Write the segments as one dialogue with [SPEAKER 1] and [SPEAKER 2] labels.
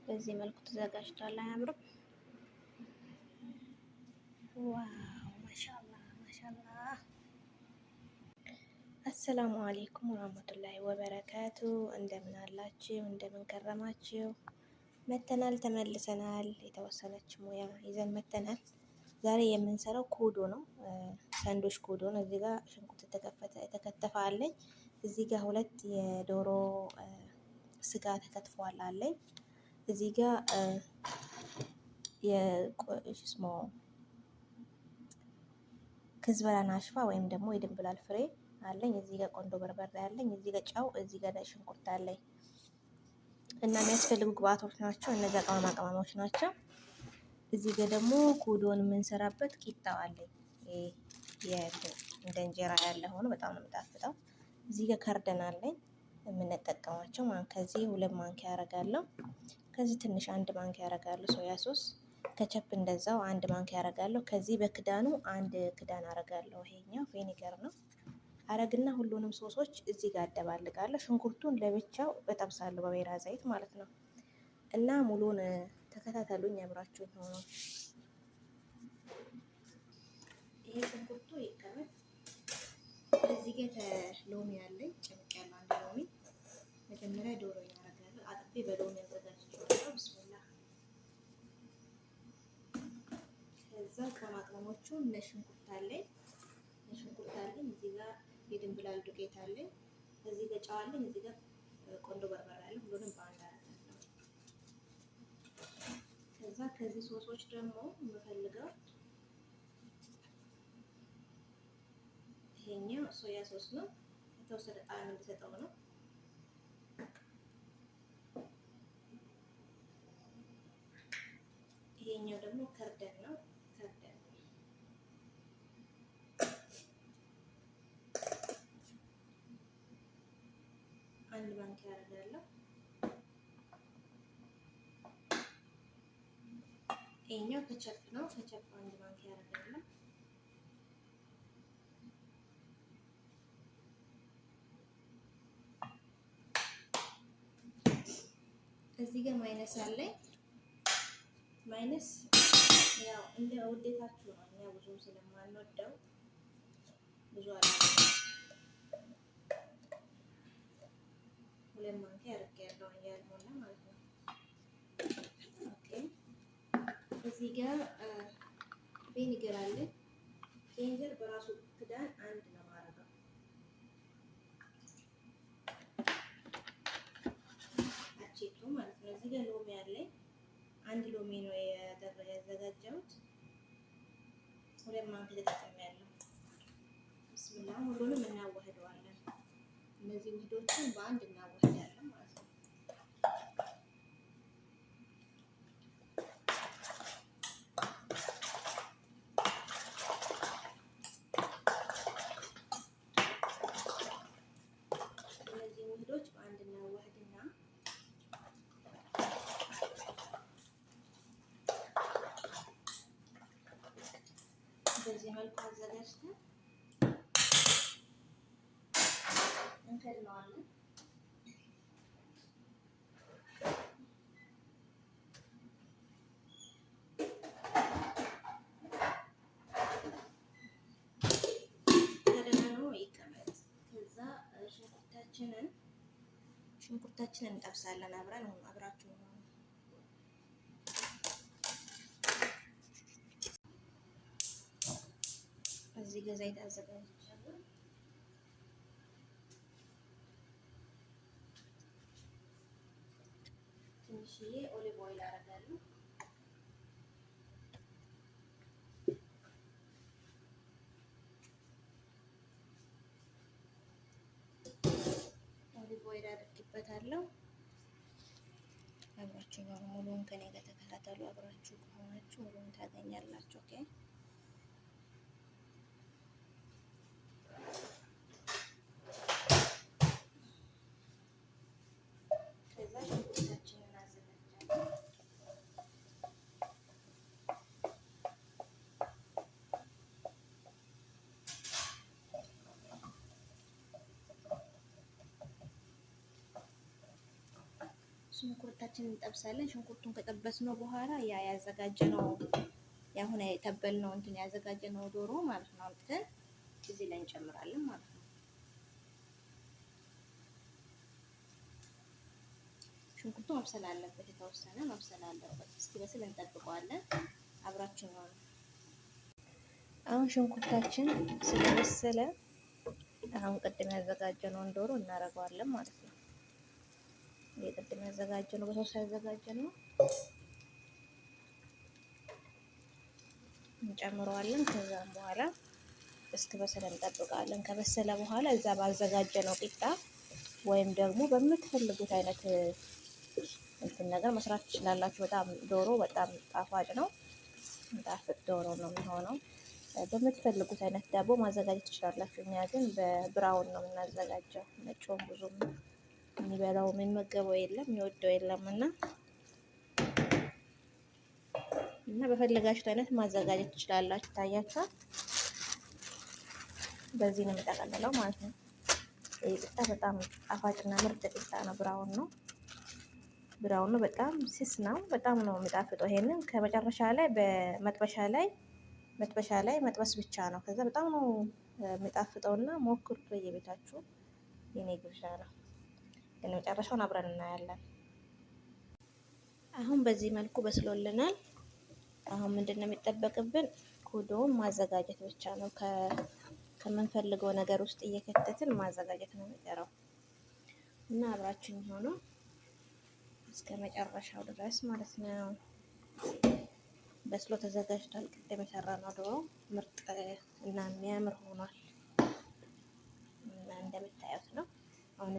[SPEAKER 1] በዚህ መልኩ ተዘጋጅቷል። አያምርም? ዋው ማሻአላ ማሻአላ። አሰላሙ አሌይኩም ወራህመቱላሂ ወበረካቱ። እንደምን አላችሁ? እንደምን ከረማችሁ? መተናል ተመልሰናል። የተወሰነች ሙያ ይዘን መተናል። ዛሬ የምንሰራው ኮዶ ነው። ሳንዶች ኮዶ ነው። እዚህ ጋር ሽንኩርት የተከተፈ አለኝ። እዚህ ጋር ሁለት የዶሮ ስጋ ተከትፏል አለኝ። እዚህ ጋር የስሞ ክዝበራ ናሽፋ ወይም ደግሞ የድንብላል ፍሬ አለኝ። እዚህ ጋር ቆንዶ በርበሬ አለኝ። እዚህ ጋር ጨው፣ እዚህ ጋር ሽንኩርት አለኝ እና የሚያስፈልጉ ግብአቶች ናቸው። እነዚያ ቅመማ ቅመሞች ናቸው። እዚህ ጋር ደግሞ ኮዶን የምንሰራበት ቂጣው አለኝ። እንደ እንጀራ ያለ ሆኖ በጣም ነው የሚጣፍጠው። እዚህ ጋር ከርደን አለኝ የምንጠቀማቸው። ከዚህ 2 ማንኪያ ያደርጋለሁ። ከዚህ ትንሽ 1 ማንኪያ ያደርጋለሁ ሶያ ሶስ። ከቸፕ እንደዛው 1 ማንኪያ ያደርጋለሁ። ከዚህ በክዳኑ 1 ክዳን አደርጋለሁ። ይሄኛው ቪኒገር ነው። አረግና ሁሉንም ሶሶች እዚህ ጋር አደባልቃለሁ። ሽንኩርቱን ለብቻው እጠብሳለሁ በወይራ ዘይት ማለት ነው። እና ሙሉን ተከታተሉኝ አብራችሁኝ ሆኖ። ይሄ ሽንኩርቱ ይቀመጥ። እዚህ ጋር ሎሚ አለኝ ጨምቅ ያለ 1 ሎሚ። መጀመሪያ ዶሮ ያደርጋለሁ። አጥቤ በሎሚ አዘጋጅቼዋለሁ። ብስሚላ። ከዛ ቅመሞቹ ሽንኩርት አለኝ እዚህ ጋር የድንብላል ዱቄት አለኝ። እዚህ ጋር ጨው አለኝ። እዚህ ጋር ቆንዶ በርበሬ አለኝ። ሁሉንም በአንድ አደርጋለሁ። ከዛ ከዚህ ሶሶች ደግሞ የምፈልገው ይሄኛው ሶያ ሶስ ነው። የተወሰነ ጣዕም እንዲሰጠው ነው። ይሄኛው ደግሞ ከርደን ነው። ከርደን 1 ማንኪያ አደርጋለሁ። ይሄኛው ከቸፕ ነው። ከቸፕ 1 ማንኪያ አደርጋለሁ። እዚህ ጋር ማይነስ አለኝ። ማይነስ ያው እንደ ውዴታችሁ ነው። እኛ ብዙም ስለማንወደው ብዙ አላደርግም። 2 ማንኪያ አድርጌያለሁ ያልሞላ ማለት ነው። ኦኬ። እዚህ ጋር ቪኒገር አለኝ። ቪኒገር በራሱ ክዳን 1 ነው ማረገው። አቼቶ ማለት ነው። እዚህ ጋር ሎሚ አለኝ። 1 ሎሚ ነው ያዘጋጀሁት። 2 ማንኪያ ተጠቅሜያለሁ። ብስሚላ። ሁሉንም እናዋህደዋለን። እነዚህ ውህዶችን በአንድ እናዋህዳለን ማለት ነው። እነዚህ ውህዶች በአንድ እናዋህድና በዚህ መልኩ አዘጋጅተን እንከድነዋለን። ከደህና ነው ይቀመጥ። ከዛ ሽንኩርታችንን እንጠብሳለን አብረን። አብራችሁ ነው። እዚህ ጋር ዘይት አዘጋጅቻለሁ። ትንሽዬ ኦሊቭ ኦይል አደርጋለሁ። ኦሊቭ ኦይል አድርጌበታለሁ። አብራችሁ ነው። ሙሉውን ከኔ ጋር ተከታተሉ። አብራችሁ ከሆናችሁ ሙሉውን ታገኛላችሁ። ኦኬ። ከዛ ሽንኩርታችንን አዘጋጃለሁ። ሽንኩርታችንን እንጠብሳለን። ሽንኩርቱን ከጠበስነው በኋላ ያዘጋጀነው ያሁን የተበልነው እንትን ያዘጋጀነው ዶሮ ማለት ነው አውጥተን እዚህ ላይ እንጨምራለን ማለት ነው። ሽንኩርቱ መብሰል አለበት፣ የተወሰነ መብሰል አለበት። እስኪበስል እንጠብቀዋለን። አብራችን ነው። አሁን ሽንኩርታችን ስለበሰለ አሁን ቅድም ያዘጋጀነውን ዶሮ እናደርገዋለን ማለት ነው። የቅድም ያዘጋጀነው በሶስት ያዘጋጀነው እንጨምረዋለን። ከዛም በኋላ እስኪበስል እንጠብቃለን። ከበሰለ በኋላ እዛ ባዘጋጀነው ቂጣ ወይም ደግሞ በምትፈልጉት አይነት እንትን ነገር መስራት ትችላላችሁ። በጣም ዶሮ በጣም ጣፋጭ ነው። ጣፋጭ ዶሮ ነው የሚሆነው። በምትፈልጉት አይነት ዳቦ ማዘጋጀት ትችላላችሁ። እኛ ግን በብራውን ነው የምናዘጋጀው። ነጭውን ብዙም የሚበላው የሚመገበው የለም የሚወደው የለም እና በፈለጋችሁት አይነት ማዘጋጀት ትችላላችሁ። ታያችኋል። በዚህ ነው የምጠቀልለው ማለት ነው። ይህ ቂጣ በጣም ጣፋጭና ምርጥ ቂጣ ነው። ብራውን ነው። በጣም ስስ ነው። በጣም ነው የሚጣፍጠው። ይሄንን ከመጨረሻ ላይ በመጥበሻ ላይ መጥበስ ብቻ ነው። ከዛ በጣም ነው የሚጣፍጠውና ሞክሩት በየቤታችሁ። የኔ ግብዣ ነው። ግን መጨረሻውን አብረን እናያለን። አሁን በዚህ መልኩ በስሎልናል። አሁን ምንድነው የሚጠበቅብን? ኩዶውን ማዘጋጀት ብቻ ነው። ከምንፈልገው ነገር ውስጥ እየከተትን ማዘጋጀት ነው የሚቀረው እና አብራችን ሆኖ እስከ መጨረሻው ድረስ ማለት ነው። በስሎ ተዘጋጅቷል። ቅድም የሰራነው ዶሮ ምርጥ እና የሚያምር ሆኗል እና እንደምታዩት ነው። አሁን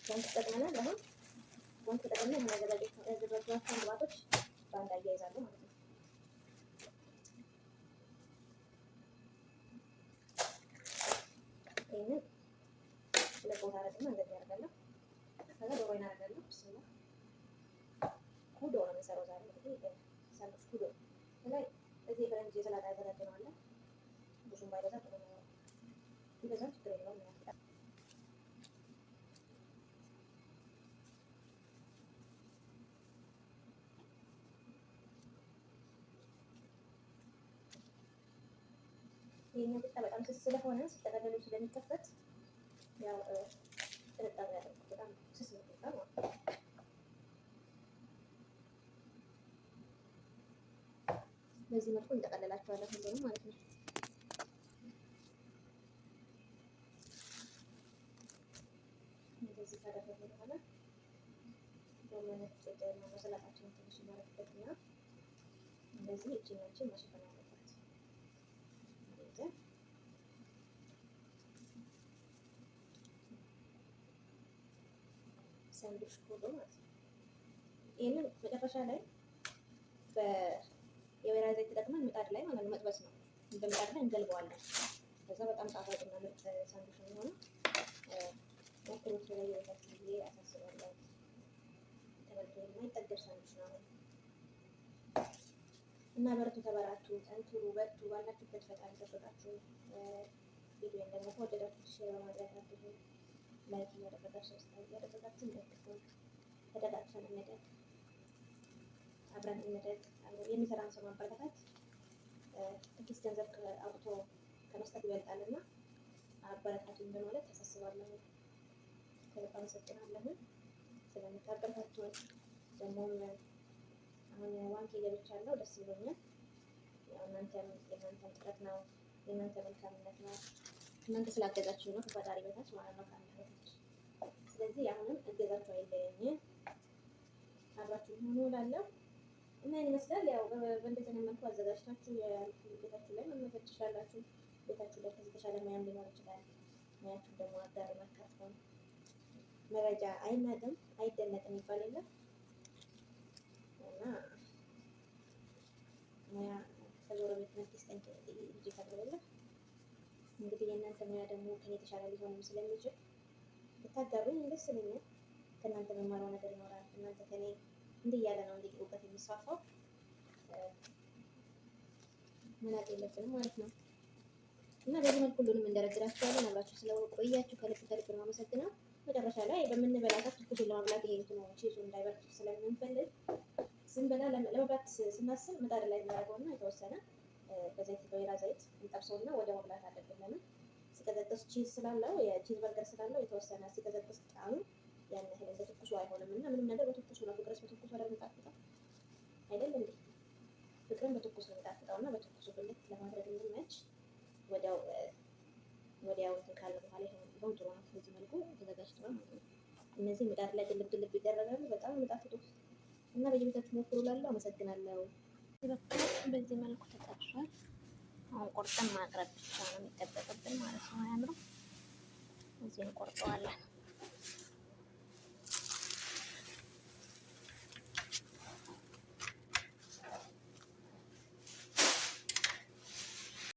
[SPEAKER 1] ጓንት ተጠቅመናል። አሁን ጓንት ተጠቅመን ያዘጋጇቸውን ግብአቶች በአንድ አያይዛለሁ ማለት ነው። ይህንን ሁለት ቦታ አደረግና እንደዚህ አደርጋለሁ። ከዛ ዶሮዬን አደርጋለሁ። ብስሚላ ኩዶ ነው የምንሰራው ዛሬ እንግዲህ ሳንዱች ኩዶ ላይ እዚህ ፈረንጅ የሰላጣ ያዘጋጀነው አለ። ብዙም ባይበዛ ጥሩ ነው። ቢበዛ ችግር የለውም። ይሄኛው ቂጣ በጣም ስስ ስለሆነ ሲጠቀለሉ ስለሚከፈት ያው ጥንቃቄ ያደርጉ። በጣም ስስ ነው ቂጣ ማለት ነው። በዚህ መልኩ እንጠቀልላቸዋለን ሁሉንም ማለት ነው። እንደዚህ ካደረግን በኋላ ሰላጣችንን ትንሽ እናደርግበትና እንደዚህ እጅናችን መሸፈን አለበት። ሳንዱች ኩዶ ማለት ነው። ይሄንን መጨረሻ ላይ የወይራ ዘይት ተጠቅመን ምጣድ ላይ ማለት ነው መጥበስ ነው። በምጣድ ላይ እንገልበዋለን። ከዛ በጣም ጣፋጭና ምርጥ ሳንዱች ነው የሚሆነው። ሞክሩት በየቤታችሁ ብዬ አሳስባለሁ። ተበልቶ የማይጠገብ ሳንዱች ነው እና በርቱ፣ ተበራቱ፣ ጠንክሩ፣ በርቱ። ባላችሁበት ፈጣሪ ይጠብቃችሁ። ቪዲዮን ደግሞ ከወደዳችሁ ሼር በማድረግ አድርጉ። ላይክ እያደረጋችሁ ሰብስክራይብ እያደረጋችሁ እንደግፉ። ተደጋግፈን እንደግ፣ አብረን እንደግ። የሚሰራን ሰው ማበረታታት ጥቂት ገንዘብ አውጥቶ ከመስጠት ይበልጣልና አበረታቱኝ በማለት ተሳስባለሁ። ከልብ አመሰግናለሁ ስለምታበረታቱኝ። ደግሞ አሁን ዋንኬ ገብቻለሁ፣ ደስ ብሎኛል። ያው የእናንተም ጥረት ነው፣ የእናንተ መልካምነት ነው። እናንተ ስላገዛችሁ ነው ከፈጣሪ በታች ማለት ነው ከአንድ በታች። ስለዚህ አሁንም እገዛችሁ አይለየኝ፣ አብራችሁ ሆኖ እላለሁ። እና ይመስላል ያው በእንደዚህ አይነት መልኩ አዘጋጅታችሁ ቤታችሁ ላይ መመገብ ትችላላችሁ። ቤታችሁ ላይ ከዚህ የተሻለ ሙያም ሊኖር ይችላል። ሙያችሁ ደግሞ አጋር ማካፈል መረጃ አይናቅም አይደነቅም ይባል የለም እና ሙያ ከጎረቤት መንግስት እንጂ ተብለለ እንግዲህ የእናንተ ሙያ ደግሞ ከኔ የተሻለ ሊሆንም ስለሚችል ብታጋሩኝ ደስ ይለኛል። ከእናንተ መማረው ነገር ይኖራል። እናንተ ከኔ እንዲህ እያለ ነው እንዴት እውቀት የሚስፋፋው መናቅ የለብንም ማለት ነው። እና በዚህ መልኩ ሁሉንም እንደረድራችኋለን። አብራችሁ ስለቆያችሁ ከልብ ከልብ ነው አመሰግነው። መጨረሻ ላይ በምንበላ ሰዓት ትኩሱን ለማብላት ይሄ ነው ቺዙ እንዳይበርድ ስለምንፈልግ ስንበላ ለመብላት ስናስብ ምጣድ ላይ እናደርገውና የተወሰነ በዘይት በወይራ ዘይት እንጠብሰውና ወደ መብላት አለብን። ለምን ሲቀዘቅዝ ቺዝ ስላለው የቺዝ በርገር ስላለው የተወሰነ ሲቀዘቅዝ ጣዕሙ ያን ያህል እንደ ትኩሱ አይሆንም እና ምንም ነገር በትኩሱ ነው። ፍቅርስ በትኩሱ አይደል የሚጣፍጠው አይደል እንዴ? ፍቅርን በትኩሱ ነው የሚጣፍጠው እና በትኩሱ ብልት ለማድረግ እንዲመች ወዲያው እንትን ካለ በኋላ ይሆን ጥሩ ነው። በዚህ መልኩ ተዘጋጅተዋል ማለት ነው። እነዚህ ምጣድ ላይ ድልብ ይደረጋሉ። በጣም የሚጣፍጡት እና በየቤታችሁ ሞክሩ እላለሁ። አመሰግናለሁ። በዚህ መልኩ ተጠብሷል። አሁን ቆርጠን ማቅረብ ብቻ ነው የሚጠበቅብን ማለት ነው። አያምርም? እዚህ እንቆርጠዋለን።